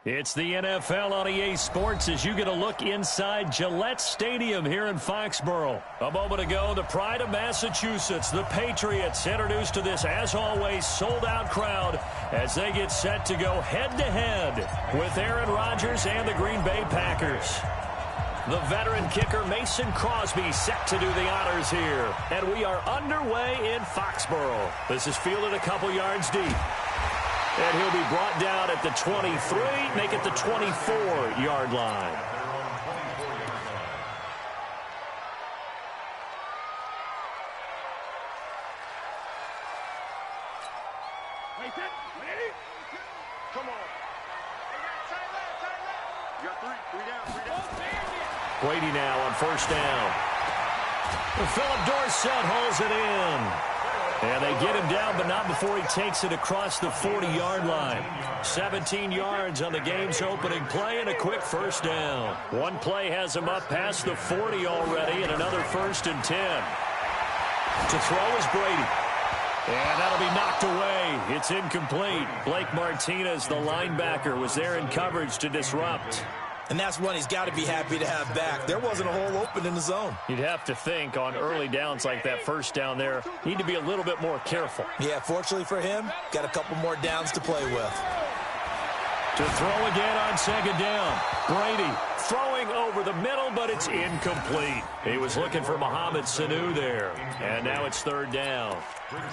It's the NFL on EA Sports as you get a look inside Gillette Stadium here in Foxborough. A moment ago, the pride of Massachusetts, the Patriots, introduced to this, as always, sold-out crowd as they get set to go head-to-head with Aaron Rodgers and the Green Bay Packers. The veteran kicker Mason Crosby set to do the honors here. And we are underway in Foxborough. This is fielded a couple yards deep. And he'll be brought down at the 23, make it the 24-yard line. Come on. You got three down. Brady now on first down. Philip Dorsett holds it in. And they get him down, but not before he takes it across the 40-yard line. 17 yards on the game's opening play and a quick first down. One play has him up past the 40 already and another 1st and 10. To throw is Brady. And that'll be knocked away. It's incomplete. Blake Martinez, the linebacker, was there in coverage to disrupt. And that's one he's got to be happy to have back. There wasn't a hole open in the zone. You'd have to think on early downs like that first down there, need to be a little bit more careful. Yeah, fortunately for him, got a couple more downs to play with. To throw again on second down. Brady throwing over the middle, but it's incomplete. He was looking for Mohamed Sanu there. And now it's 3rd down.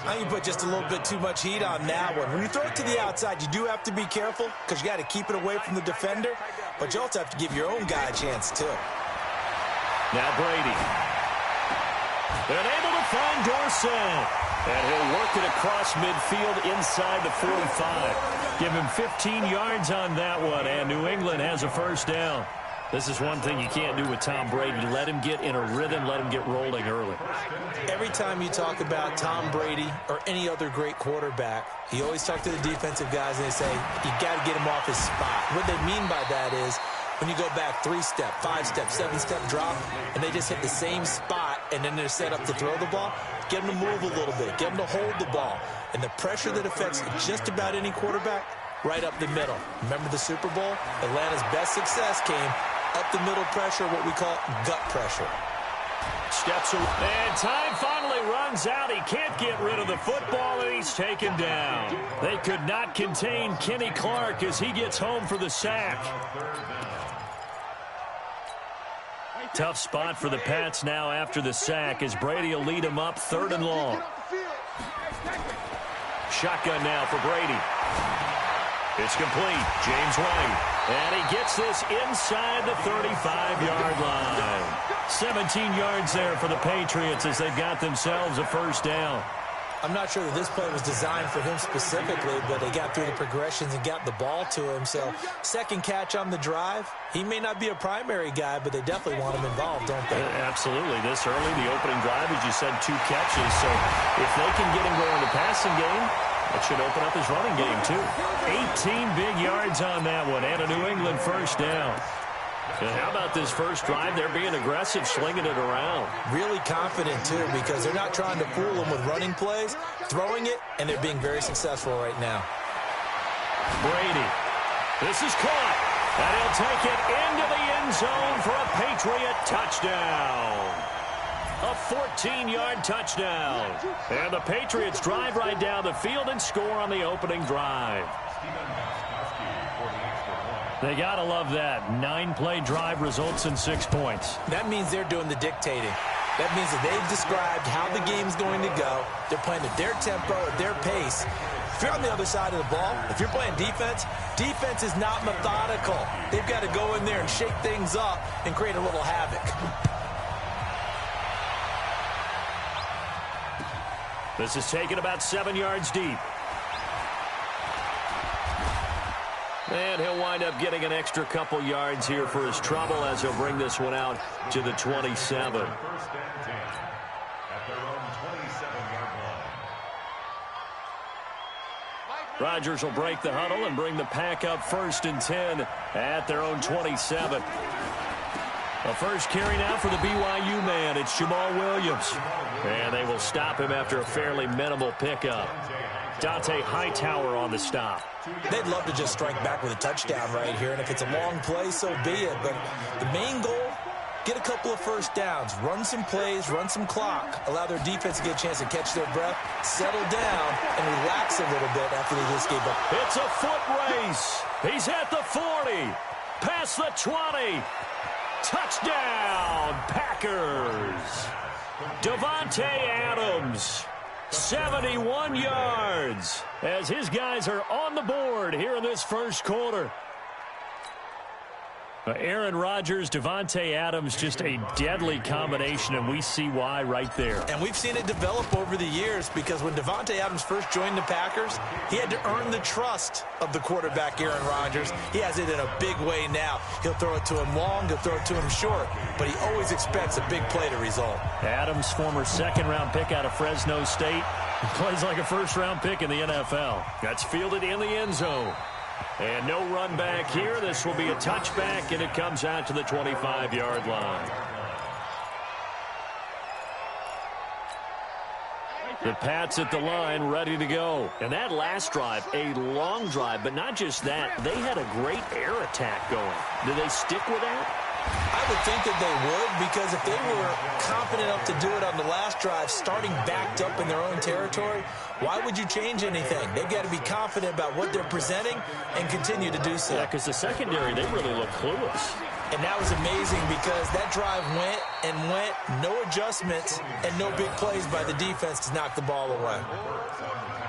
I think you put just a little bit too much heat on that one. When you throw it to the outside, you do have to be careful because you got to keep it away from the defender. But you also have to give your own guy a chance, too. Now Brady. They're able to find Dorsett. And he'll work it across midfield inside the 45. Give him 15 yards on that one, and New England has a first down. This is one thing you can't do with Tom Brady. Let him get in a rhythm, let him get rolling early. Every time you talk about Tom Brady or any other great quarterback, you always talk to the defensive guys and they say, you got to get him off his spot. What they mean by that is when you go back 3-step, 5-step, 7-step drop, and they just hit the same spot, and then they're set up to throw the ball, get them to move a little bit, get them to hold the ball. And the pressure that affects just about any quarterback, right up the middle. Remember the Super Bowl? Atlanta's best success came up the middle pressure, what we call gut pressure. Steps away, and time finally runs out. He can't get rid of the football, and he's taken down. They could not contain Kenny Clark as he gets home for the sack. Tough spot for the Pats now after the sack as Brady will lead him up 3rd and long. Shotgun now for Brady. It's complete. James White. And he gets this inside the 35-yard line. 17 yards there for the Patriots as they've got themselves a first down. I'm not sure that this play was designed for him specifically, but they got through the progressions and got the ball to him. So, second catch on the drive. He may not be a primary guy, but they definitely want him involved, don't they? Absolutely. This early, the opening drive, as you said, 2 catches. So, if they can get him going in the passing game, that should open up his running game, too. 18 big yards on that one, and a New England first down. And how about this first drive? They're being aggressive, slinging it around. Really confident, too, because they're not trying to fool them with running plays, throwing it, and they're being very successful right now. Brady. This is caught. And he'll take it into the end zone for a Patriot touchdown. A 14-yard touchdown. And the Patriots drive right down the field and score on the opening drive. They got to love that. 9-play drive results in 6 points. That means they're doing the dictating. That means that they've described how the game's going to go. They're playing at their tempo, at their pace. If you're on the other side of the ball, if you're playing defense, defense is not methodical. They've got to go in there and shake things up and create a little havoc. This is taken about 7 yards deep. And he'll wind up getting an extra couple yards here for his trouble as he'll bring this one out to the 27. Rodgers will break the huddle and bring the pack up 1st and 10 at their own 27. The first carry now for the BYU man. It's Jamal Williams. And they will stop him after a fairly minimal pickup. Dante Hightower on the stop. They'd love to just strike back with a touchdown right here, and if it's a long play, so be it. But the main goal, get a couple of first downs, run some plays, run some clock, allow their defense to get a chance to catch their breath, settle down, and relax a little bit after they just gave up. It's a foot race. He's at the 40, past the 20. Touchdown, Packers. Davante Adams. 71 yards as his guys are on the board here in this first quarter. Aaron Rodgers, Davante Adams, just a deadly combination, and we see why right there. And we've seen it develop over the years because when Davante Adams first joined the Packers, he had to earn the trust of the quarterback, Aaron Rodgers. He has it in a big way now. He'll throw it to him long, he'll throw it to him short, but he always expects a big play to result. Adams, former second-round pick out of Fresno State, plays like a first-round pick in the NFL. That's fielded in the end zone. And no run back here. This will be a touchback, and it comes out to the 25-yard line. The Pats at the line, ready to go. And that last drive, a long drive, but not just that. They had a great air attack going. Do they stick with that? I would think that they would, because if they were confident enough to do it on the last drive, starting backed up in their own territory, why would you change anything? They've got to be confident about what they're presenting and continue to do so. Yeah, because the secondary, they really look clueless. And that was amazing because that drive went and went, no adjustments, and no big plays by the defense to knock the ball away.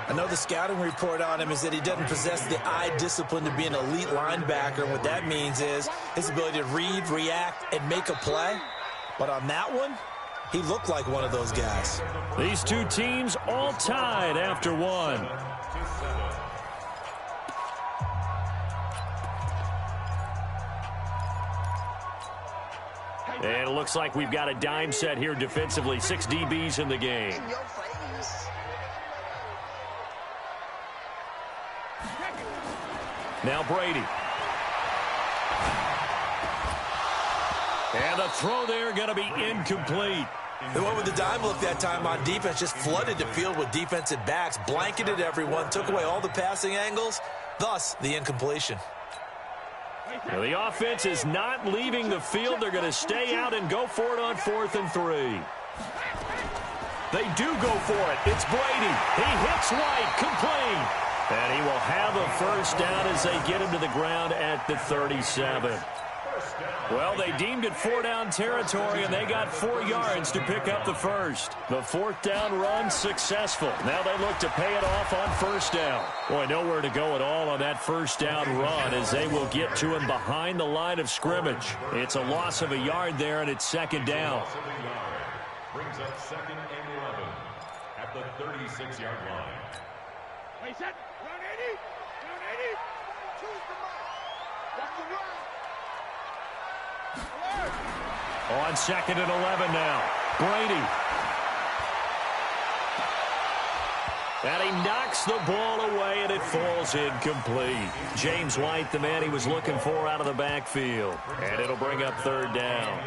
Another scouting report on him is that he doesn't possess the eye discipline to be an elite linebacker. And what that means is his ability to read, react, and make a play. But on that one, he looked like one of those guys. These two teams all tied after one. And it looks like we've got a dime set here defensively. 6 DBs in the game. Now Brady. And the throw there going to be incomplete. They went with the dime look that time on defense, just flooded the field with defensive backs, blanketed everyone, took away all the passing angles, thus the incompletion. Now the offense is not leaving the field. They're going to stay out and go for it on 4th and 3. They do go for it. It's Brady. He hits White, complete. And he will have a first down as they get him to the ground at the 37. Well, they deemed it 4-down territory, and they got 4 yards to pick up the first. The 4th down run successful. Now they look to pay it off on 1st down. Boy, nowhere to go at all on that 1st down run as they will get to him behind the line of scrimmage. It's a loss of a yard there, and it's 2nd down. Brings up 2nd and 11 at the 36-yard line. Play set. 180. 180. Choose the mark. That's the run. On 2nd and 11 now. Brady. And he knocks the ball away, and it falls incomplete. James White, the man he was looking for out of the backfield. And it'll bring up 3rd down.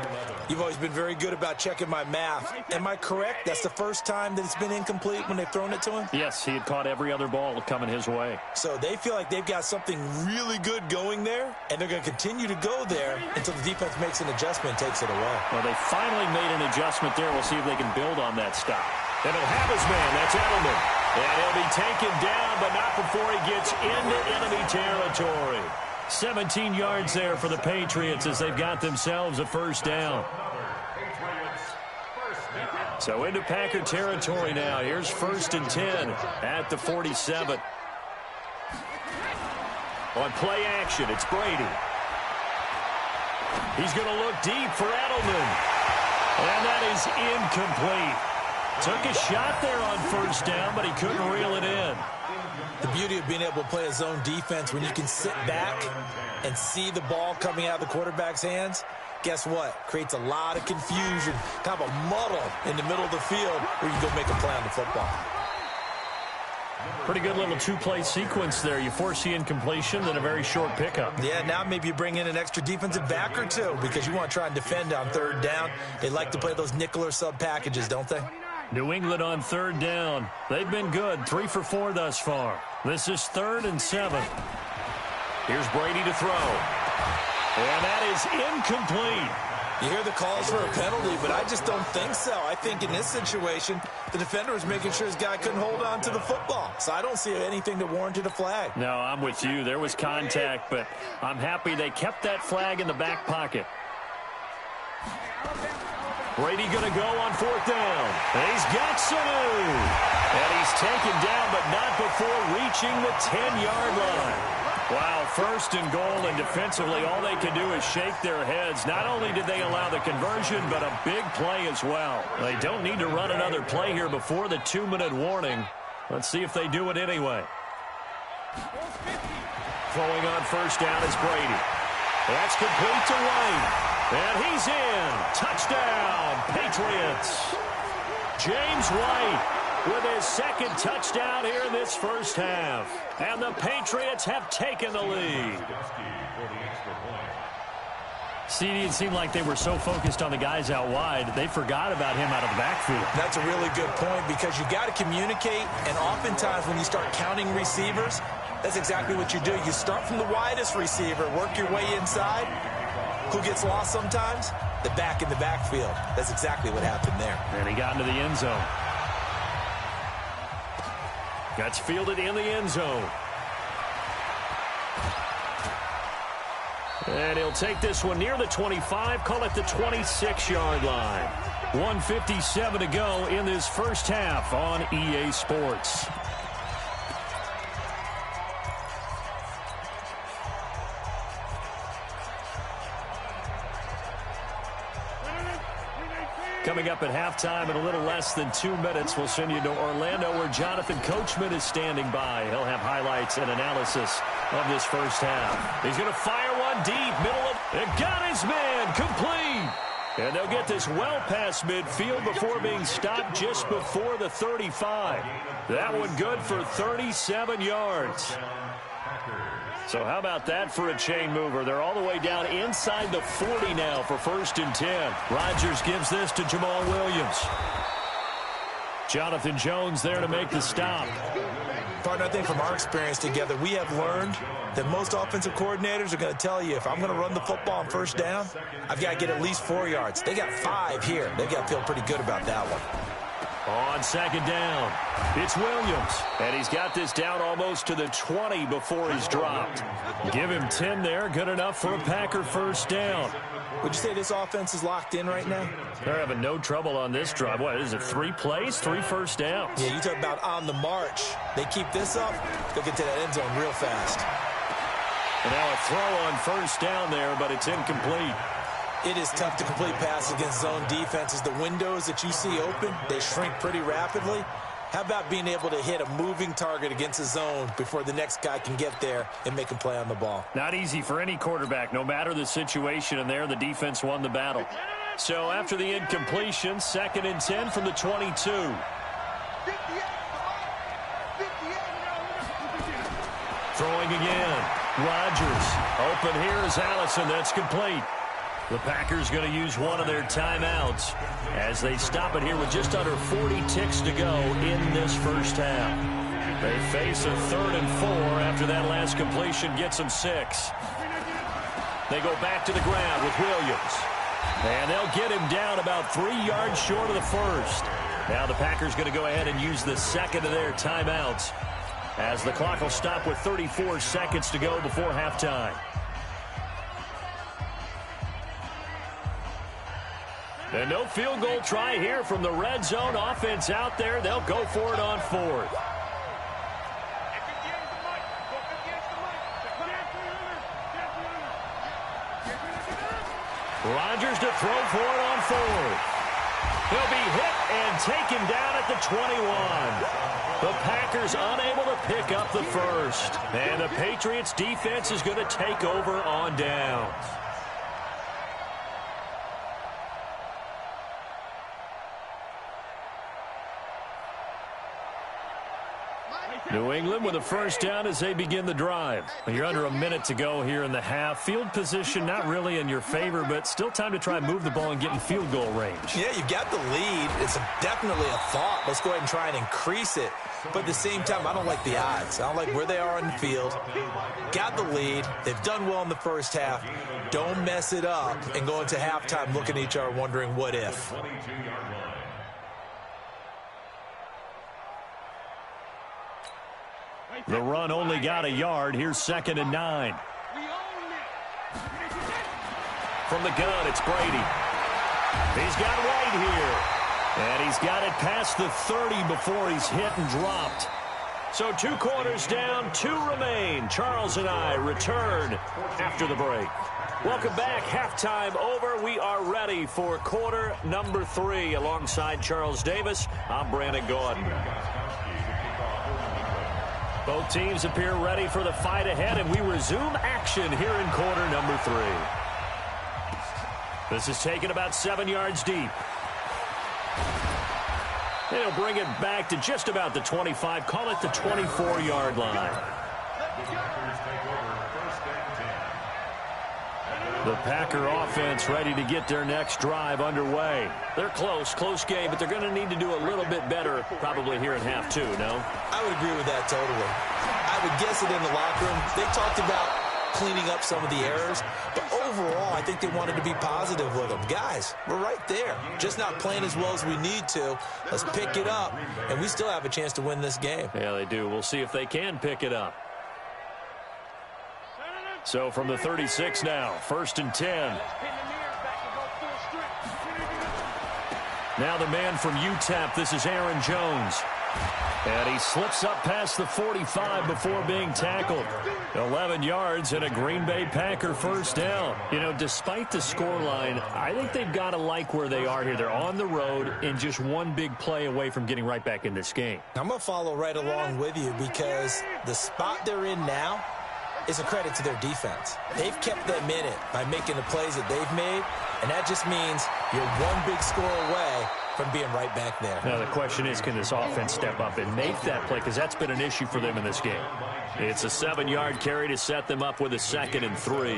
You've always been very good about checking my math. Am I correct? That's the first time that it's been incomplete when they've thrown it to him? Yes, he had caught every other ball coming his way. So they feel like they've got something really good going there, and they're going to continue to go there until the defense makes an adjustment and takes it away. Well, they finally made an adjustment there. We'll see if they can build on that stop. And he'll have his man. That's Edelman. And he'll be taken down, but not before he gets into enemy territory. 17 yards there for the Patriots as they've got themselves a 1st down. So into Packer territory now. Here's 1st and 10 at the 47. On play action, it's Brady. He's going to look deep for Edelman. And that is incomplete. Took a shot there on 1st down, but he couldn't reel it in. The beauty of being able to play a zone defense when you can sit back and see the ball coming out of the quarterback's hands, guess what? Creates a lot of confusion, kind of a muddle in the middle of the field where you go make a play on the football. Pretty good little two-play sequence there. You force the incompletion, then a very short pickup. Yeah, now maybe you bring in an extra defensive back or two because you want to try and defend on third down. They like to play those nickel or sub packages, don't they? New England on third down. They've been good, 3 for 4 thus far. This is 3rd and 7. Here's Brady to throw. And that is incomplete. You hear the calls for a penalty, but I just don't think so. I think in this situation, the defender was making sure his guy couldn't hold on to the football. So I don't see anything that warranted a flag. No, I'm with you. There was contact, but I'm happy they kept that flag in the back pocket. Brady going to go on 4th down. And he's got Sanu. And he's taken down, but not before reaching the 10-yard line. Wow, 1st and goal, and defensively all they can do is shake their heads. Not only did they allow the conversion, but a big play as well. They don't need to run another play here before the 2-minute warning. Let's see if they do it anyway. Throwing on 1st down is Brady. That's complete to White. And he's in. Touchdown, Patriots. James White with his 2nd touchdown here in this first half. And the Patriots have taken the lead. CD, it seemed like they were so focused on the guys out wide, they forgot about him out of the backfield. That's a really good point because you got to communicate, and oftentimes when you start counting receivers, that's exactly what you do. You start from the widest receiver, work your way inside. Who gets lost sometimes? The back in the backfield. That's exactly what happened there. And he got into the end zone. That's fielded in the end zone. And he'll take this one near the 25, call it the 26-yard line. 1:57 to go in this first half on EA Sports. Coming up at halftime in a little less than 2 minutes, we'll send you to Orlando where Jonathan Coachman is standing by. He'll have highlights and analysis of this first half. He's going to fire one deep, middle of, and got his man, complete. And they'll get this well past midfield before being stopped just before the 35. That one good for 37 yards. So how about that for a chain mover? They're all the way down inside the 40 now for 1st and 10. Rodgers gives this to Jamal Williams. Jonathan Jones there to make the stop. Partner, I think from our experience together, we have learned that most offensive coordinators are going to tell you, if I'm going to run the football on 1st down, I've got to get at least 4 yards. They got 5 here. They've got to feel pretty good about that one. On 2nd down, it's Williams. And he's got this down almost to the 20 before he's dropped. Give him 10 there. Good enough for a Packer 1st down. Would you say this offense is locked in right now? They're having no trouble on this drive. What is it, 3 plays, 3 first downs? Yeah, you talk about on the march. They keep this up, they'll get to that end zone real fast. And now a throw on 1st down there, but it's incomplete. It is tough to complete passes against zone defenses. The windows that you see open, they shrink pretty rapidly. How about being able to hit a moving target against a zone before the next guy can get there and make a play on the ball? Not easy for any quarterback, no matter the situation, and there the defense won the battle. So after the incompletion, 2nd and 10 from the 22. Throwing again. Rodgers. Open here is Allison. That's complete. The Packers going to use one of their timeouts as they stop it here with just under 40 ticks to go in this first half. They face a 3rd and 4 after that last completion gets them 6. They go back to the ground with Williams. And they'll get him down about 3 yards short of the 1st. Now the Packers going to go ahead and use the 2nd of their timeouts as the clock will stop with 34 seconds to go before halftime. And no field goal try here from the red zone. Offense out there. They'll go for it on 4th. Rodgers to throw for it on 4th. He'll be hit and taken down at the 21. The Packers unable to pick up the 1st. And the Patriots defense is going to take over on downs. New England with a first down as they begin the drive. You're under a minute to go here in the half. Field position not really in your favor, but still time to try and move the ball and get in field goal range. Yeah, you've got the lead. It's definitely a thought. Let's go ahead and try and increase it. But at the same time, I don't like the odds. I don't like where they are on the field. Got the lead. They've done well in the first half. Don't mess it up and go into halftime looking at each other wondering what if. The run only got a yard. Here's 2nd and 9. From the gun, it's Brady. He's got White here. And he's got it past the 30 before he's hit and dropped. So 2 quarters down, 2 remain. Charles and I return after the break. Welcome back. Halftime over. We are ready for quarter number 3. Alongside Charles Davis, I'm Brandon Gordon. Both teams appear ready for the fight ahead, and we resume action here in quarter number 3. This is taken about 7 yards deep. They'll bring it back to just about the 25, call it the 24-yard line. The Packer offense ready to get their next drive underway. They're close game, but they're going to need to do a little bit better probably here in half 2, no? I would agree with that totally. I would guess it in the locker room. They talked about cleaning up some of the errors, but overall, I think they wanted to be positive with them. Guys, we're right there. Just not playing as well as we need to. Let's pick it up, and we still have a chance to win this game. Yeah, they do. We'll see if they can pick it up. So from the 36 now, 1st and 10. Now the man from UTEP, this is Aaron Jones. And he slips up past the 45 before being tackled. 11 yards and a Green Bay Packer first down. You know, despite the scoreline, I think they've got to like where they are here. They're on the road and just one big play away from getting right back in this game. I'm going to follow right along with you because the spot they're in now is a credit to their defense. They've kept them in it by making the plays that they've made, and that just means you're one big score away from being right back there. Now the question is, can this offense step up and make that play? Because that's been an issue for them in this game. It's a 7-yard carry to set them up with a 2nd and 3.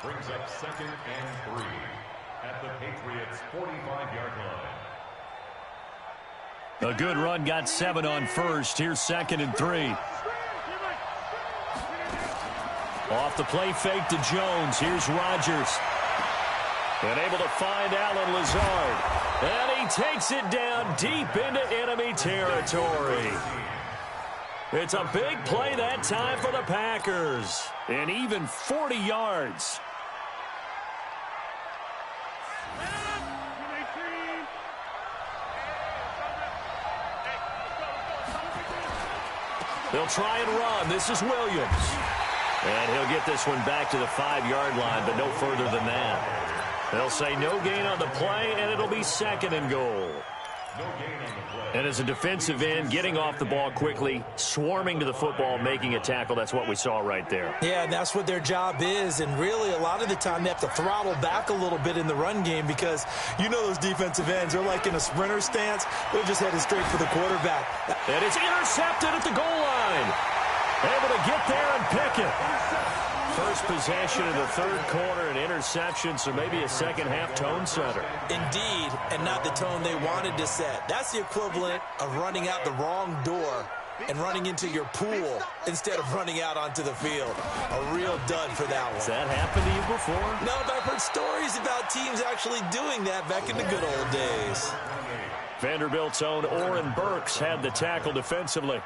Brings up 2nd and 3 at the Patriots' 45-yard line. A good run got 7 on first. Here's 2nd and 3. Off the play fake to Jones. Here's Rodgers. And able to find Allen Lazard. And he takes it down deep into enemy territory. It's a big play that time for the Packers. And even 40 yards. They'll try and run. This is Williams. And he'll get this one back to the 5-yard line, but no further than that. They'll say no gain on the play, and it'll be 2nd and goal. And as a defensive end, getting off the ball quickly, swarming to the football, making a tackle, that's what we saw right there. Yeah, and that's what their job is, and really a lot of the time they have to throttle back a little bit in the run game because you know those defensive ends are like in a sprinter stance. They're just headed straight for the quarterback. And it's intercepted at the goal line. Able to get there and pick it. First possession of the 3rd quarter, an interception, so maybe a second-half tone setter. Indeed, and not the tone they wanted to set. That's the equivalent of running out the wrong door and running into your pool instead of running out onto the field. A real dud for that one. Has that happened to you before? No, but I've heard stories about teams actually doing that back in the good old days. Vanderbilt's own Oren Burks had the tackle defensively.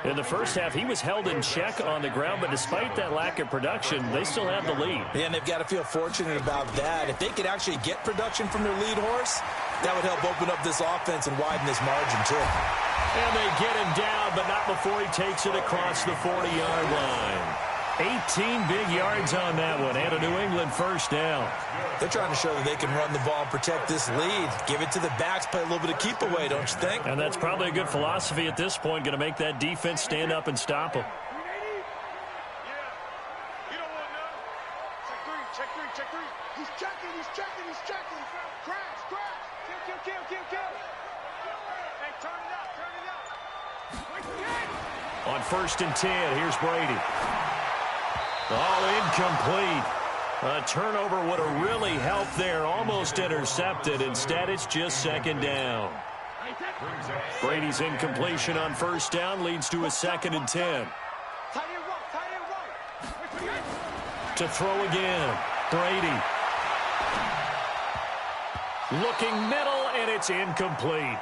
In the first half, he was held in check on the ground, but despite that lack of production, they still have the lead. Yeah, and they've got to feel fortunate about that. If they could actually get production from their lead horse, that would help open up this offense and widen this margin, too. And they get him down, but not before he takes it across the 40-yard line. 18 big yards on that one, and a New England first down. They're trying to show that they can run the ball and protect this lead. Give it to the backs, play a little bit of keep away, don't you think? And that's probably a good philosophy at this point, going to make that defense stand up and stop them. Check three. He's checking. Crash. Kill. Hey, turn it up. On 1st and 10, here's Brady. Oh, incomplete. A turnover would have really helped there. Almost intercepted. Instead, it's just 2nd down. Brady's incompletion on 1st down leads to a 2nd and 10. To throw again. Brady. Looking middle, and it's incomplete.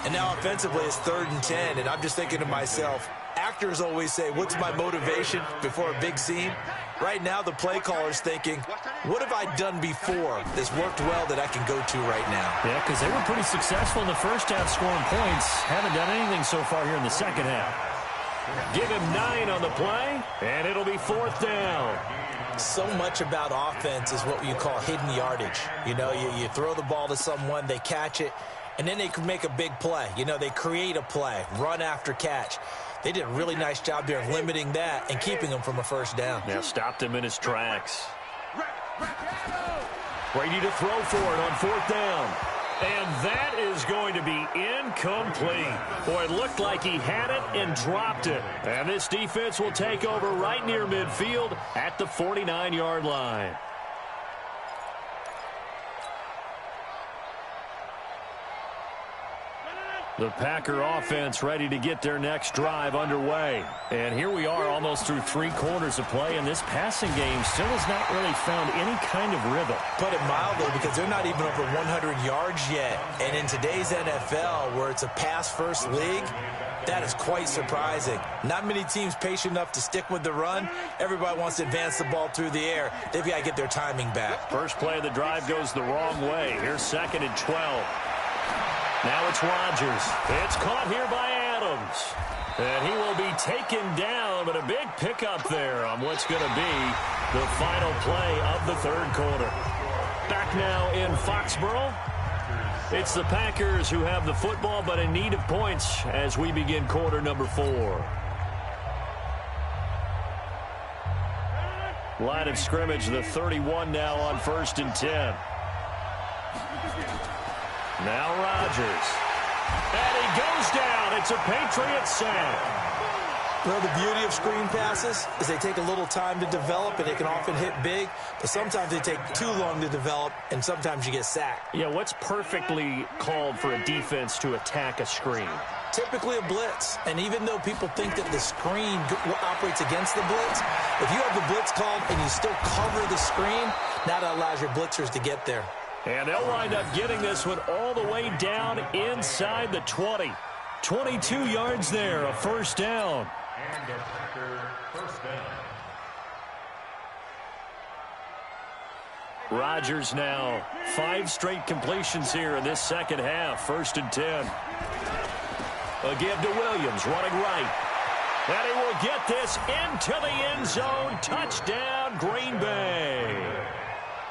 And now offensively, it's 3rd and 10, and I'm just thinking to myself, actors always say, what's my motivation before a big scene? Right now, the play caller's thinking, what have I done before that's worked well that I can go to right now? Yeah, because they were pretty successful in the first half scoring points. Haven't done anything so far here in the second half. Give him 9 on the play, and it'll be 4th down. So much about offense is what you call hidden yardage. You know, you throw the ball to someone, they catch it, and then they can make a big play. You know, they create a play, run after catch. They did a really nice job there of limiting that and keeping him from a 1st down. Yeah, stopped him in his tracks. Brady to throw for it on 4th down. And that is going to be incomplete. Boy, it looked like he had it and dropped it. And this defense will take over right near midfield at the 49-yard line. The Packer offense ready to get their next drive underway. And here we are almost through 3 quarters of play, and this passing game still has not really found any kind of rhythm. Put it mildly, because they're not even over 100 yards yet. And in today's NFL, where it's a pass-first league, that is quite surprising. Not many teams patient enough to stick with the run. Everybody wants to advance the ball through the air. They've got to get their timing back. First play of the drive goes the wrong way. Here's 2nd and 12. Now it's Rodgers. It's caught here by Adams. And he will be taken down, but a big pickup there on what's going to be the final play of the 3rd quarter. Back now in Foxborough. It's the Packers who have the football, but in need of points as we begin quarter number 4. Line of scrimmage, the 31 now on 1st and 10. Now Rodgers. And he goes down. It's a Patriots sack. Well, the beauty of screen passes is they take a little time to develop, and they can often hit big, but sometimes they take too long to develop, and sometimes you get sacked. Yeah, what's perfectly called for a defense to attack a screen? Typically a blitz, and even though people think that the screen operates against the blitz, if you have the blitz called and you still cover the screen, now that allows your blitzers to get there. And they'll wind up getting this one all the way down inside the 20. 22 yards there, a 1st down. And a Packer 1st down. Rodgers now 5 straight completions here in this second half. 1st and 10. A give to Williams, running right. And he will get this into the end zone. Touchdown, Green Bay.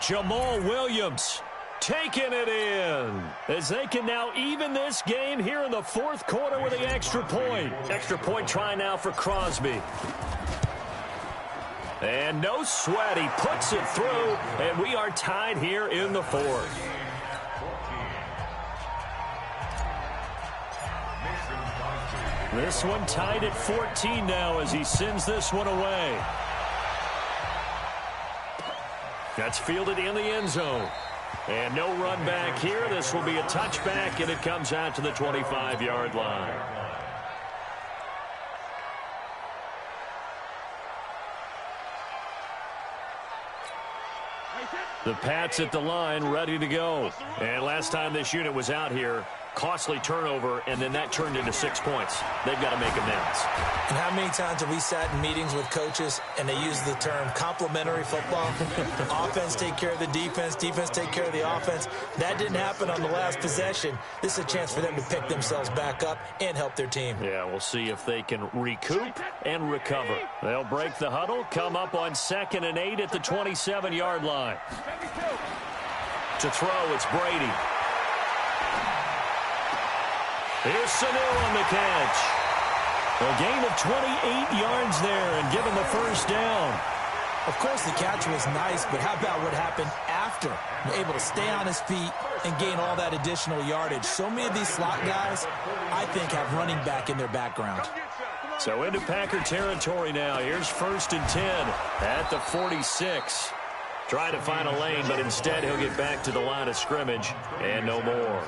Jamal Williams taking it in as they can now even this game here in the 4th quarter with the extra point. Extra point try now for Crosby. And no sweat. He puts it through, and we are tied here in the 4th. This one tied at 14 now as he sends this one away. That's fielded in the end zone. And no run back here. This will be a touchback, and it comes out to the 25-yard line. The Pats at the line, ready to go. And last time this unit was out here, costly turnover, and then that turned into 6 points. They've got to make amends. And how many times have we sat in meetings with coaches and they use the term complementary football? Offense take care of the defense, defense take care of the offense. That didn't happen on the last possession. This is a chance for them to pick themselves back up and help their team. Yeah, we'll see if they can recoup and recover. They'll break the huddle, come up on 2nd and 8 at the 27-yard line. To throw, it's Brady. Here's Sanu on the catch. A gain of 28 yards there and give him the 1st down. Of course, the catch was nice, but how about what happened after? Able to stay on his feet, and gain all that additional yardage. So many of these slot guys, I think, have running back in their background. So into Packer territory now. Here's 1st and 10 at the 46. Trying to find a lane, but instead he'll get back to the line of scrimmage and no more.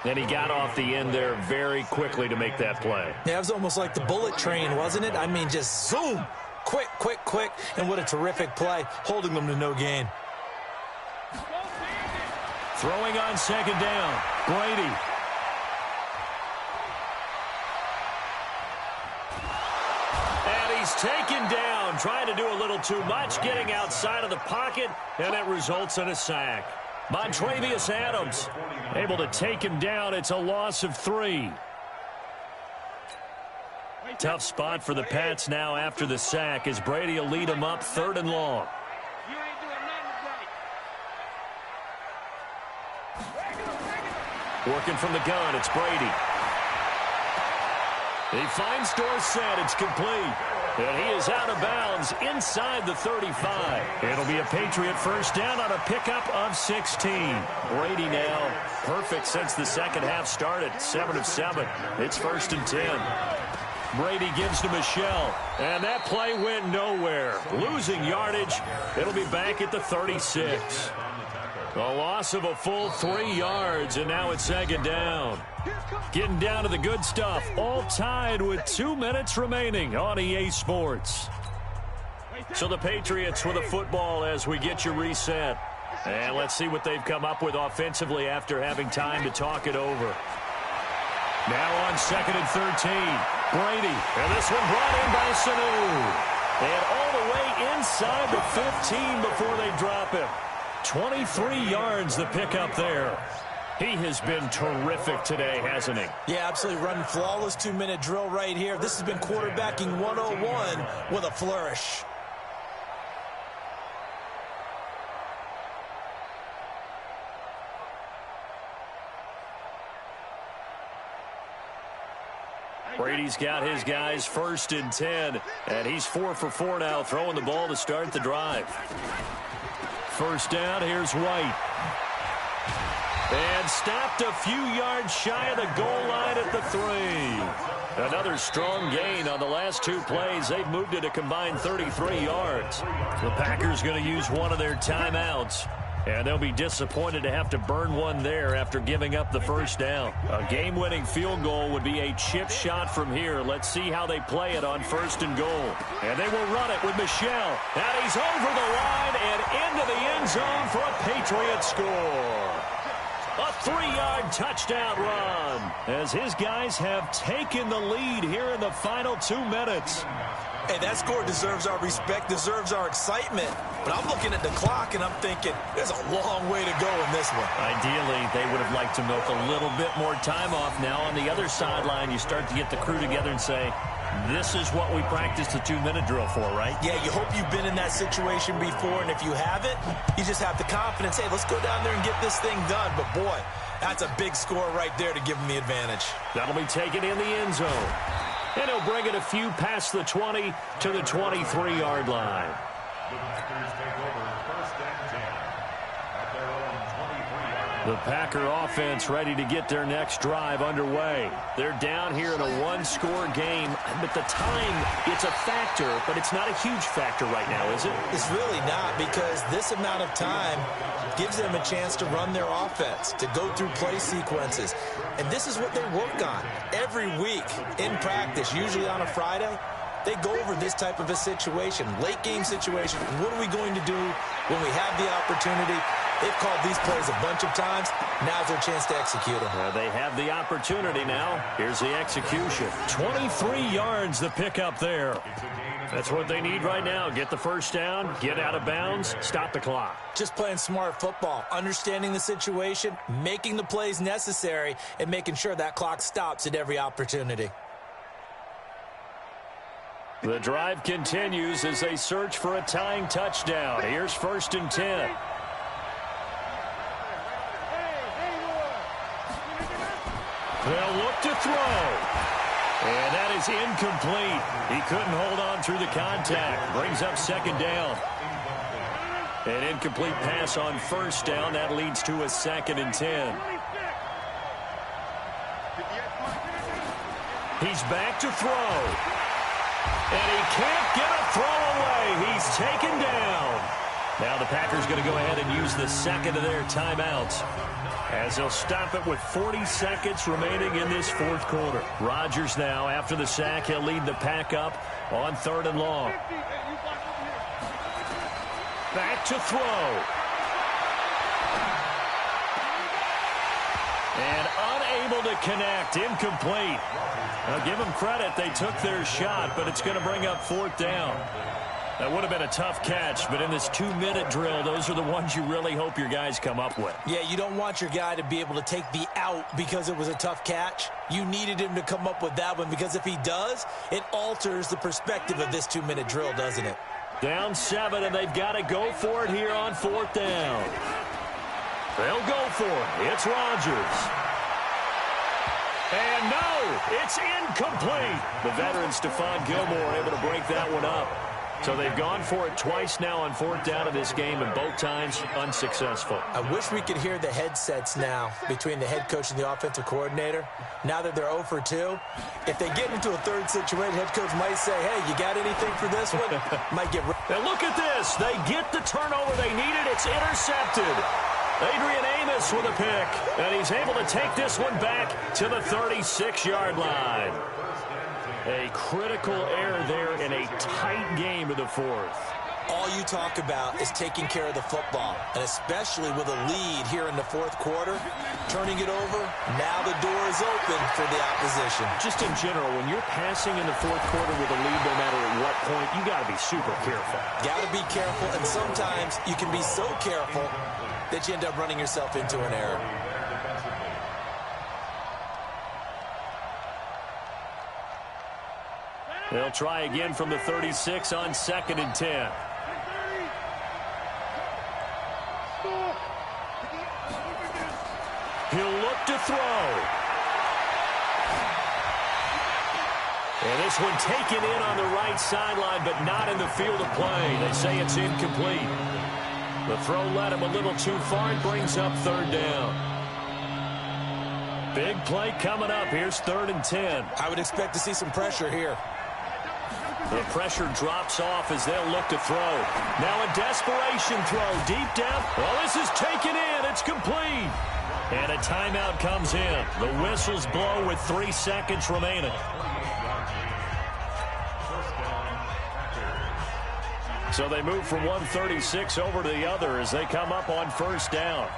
And he got off the end there very quickly to make that play. Yeah, it was almost like the bullet train, wasn't it? I mean, just zoom. Quick, quick, quick. And what a terrific play, holding them to no gain. Throwing on 2nd down, Brady. And he's taken down, trying to do a little too much, getting outside of the pocket, and it results in a sack. Montravius Adams able to take him down. It's a loss of 3. Tough spot for the Pats now after the sack as Brady will lead them up 3rd and long. Working from the gun, it's Brady. He finds Dorsett. It's complete. And he is out of bounds inside the 35. It'll be a Patriot 1st down on a pickup of 16. Brady now perfect since the second half started. 7 of 7. It's 1st and 10. Brady gives to Michel. And that play went nowhere. Losing yardage. It'll be back at the 36. A loss of a full 3 yards, and now it's 2nd down. Getting down to the good stuff, all tied with 2 minutes remaining on EA Sports. So the Patriots with a football as we get you reset. And let's see what they've come up with offensively after having time to talk it over. Now on 2nd and 13, Brady. And this one brought in by Sanu. And all the way inside the 15 before they drop him. 23 yards the pickup there. He has been terrific today, hasn't he? Yeah, absolutely. Running flawless 2-minute drill right here. This has been quarterbacking 101 with a flourish. Brady's got his guys 1st and 10, and he's 4 for 4 now, throwing the ball to start the drive. 1st down, here's White. And stopped a few yards shy of the goal line at the 3. Another strong gain on the last 2 plays. They've moved it a combined 33 yards. The Packers going to use one of their timeouts. And they'll be disappointed to have to burn one there after giving up the 1st down. A game-winning field goal would be a chip shot from here. Let's see how they play it on 1st and goal. And they will run it with Michel. And he's over the line and into the end zone for a Patriot score. A 3-yard touchdown run as his guys have taken the lead here in the final 2 minutes. Hey, that score deserves our respect, deserves our excitement. But I'm looking at the clock, and I'm thinking there's a long way to go in this one. Ideally, they would have liked to milk a little bit more time off. Now on the other sideline, you start to get the crew together and say, this is what we practiced the 2-minute drill for, right? Yeah, you hope you've been in that situation before, and if you haven't, you just have the confidence, hey, let's go down there and get this thing done. But, boy, that's a big score right there to give them the advantage. That'll be taken in the end zone. And he'll bring it a few past the 20 to the 23-yard line. The Packer offense ready to get their next drive underway. They're down here in a 1-score game, but the time, it's a factor, but it's not a huge factor right now, is it? It's really not, because this amount of time gives them a chance to run their offense, to go through play sequences. And this is what they work on every week in practice, usually on a Friday. They go over this type of a situation, late game situation. What are we going to do when we have the opportunity? They've called these plays a bunch of times. Now's their chance to execute them. They have the opportunity now. Here's the execution. 23 yards the pickup there. That's what they need right now. Get the 1st down, get out of bounds, stop the clock. Just playing smart football, understanding the situation, making the plays necessary, and making sure that clock stops at every opportunity. The drive continues as they search for a tying touchdown. Here's 1st and 10. They'll look to throw. And that is incomplete. He couldn't hold on through the contact. Brings up 2nd down. An incomplete pass on first down. That leads to a 2nd and 10. He's back to throw. And he can't get a throw away. He's taken down. Now the Packers going to go ahead and use the second of their timeouts, as they'll stop it with 40 seconds remaining in this fourth quarter. Rodgers now, after the sack, he'll lead the Pack up on 3rd and long. Back to throw. And unable to connect. Incomplete. Now give them credit. They took their shot, but it's going to bring up 4th down. That would have been a tough catch, but in this 2-minute drill, those are the ones you really hope your guys come up with. Yeah, you don't want your guy to be able to take the out because it was a tough catch. You needed him to come up with that one, because if he does, it alters the perspective of this 2-minute drill, doesn't it? Down 7, and they've got to go for it here on 4th down. They'll go for it. It's Rodgers. And no, it's incomplete. The veteran Stephon Gilmore able to break that one up. So they've gone for it twice now on 4th down of this game, and both times unsuccessful. I wish we could hear the headsets now between the head coach and the offensive coordinator. Now that they're 0 for 2, if they get into a third situation, head coach might say, hey, you got anything for this one? Might get. Now look at this. They get the turnover they needed. It's intercepted. Adrian Amos with a pick, and he's able to take this one back to the 36-yard line. A critical error there in a tight game of the fourth. All you talk about is taking care of the football, and especially with a lead here in the fourth quarter, turning it over, now the door is open for the opposition. Just in general, when you're passing in the fourth quarter with a lead, no matter at what point, you got to be super careful. Got to be careful, and sometimes you can be so careful that you end up running yourself into an error. They'll try again from the 36 on 2nd and 10. He'll look to throw. And this one taken in on the right sideline, but not in the field of play. They say it's incomplete. The throw led him a little too far and brings up 3rd down. Big play coming up. Here's 3rd and 10. I would expect to see some pressure here. The pressure drops off as they'll look to throw. Now a desperation throw deep down. Well, this is taken in. It's complete. And a timeout comes in. The whistles blow with 3 seconds remaining. So they move from 136 over to the other as they come up on 1st down.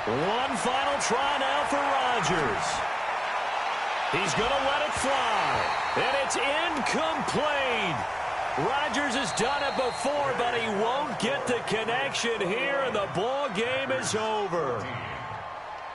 One final try now for Rodgers. He's going to let it fly. And it's incomplete. Rodgers has done it before, but he won't get the connection here, and the ball game is over.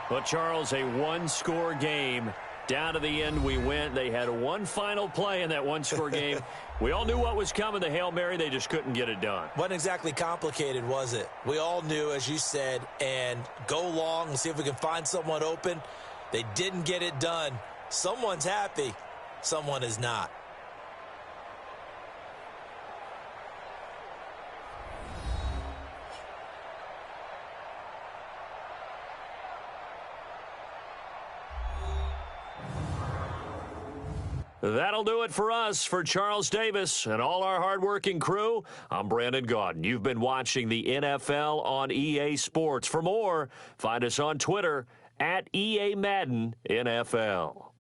But, Charles, a one-score game. Down to the end we went. They had one final play in that one-score game. We all knew what was coming, the Hail Mary. They just couldn't get it done. Wasn't exactly complicated, was it? We all knew, as you said, and go long and see if we can find someone open. They didn't get it done. Someone's happy. Someone is not. That'll do it for us. For Charles Davis and all our hardworking crew, I'm Brandon Gaudin. You've been watching the NFL on EA Sports. For more, find us on Twitter @EA Madden NFL.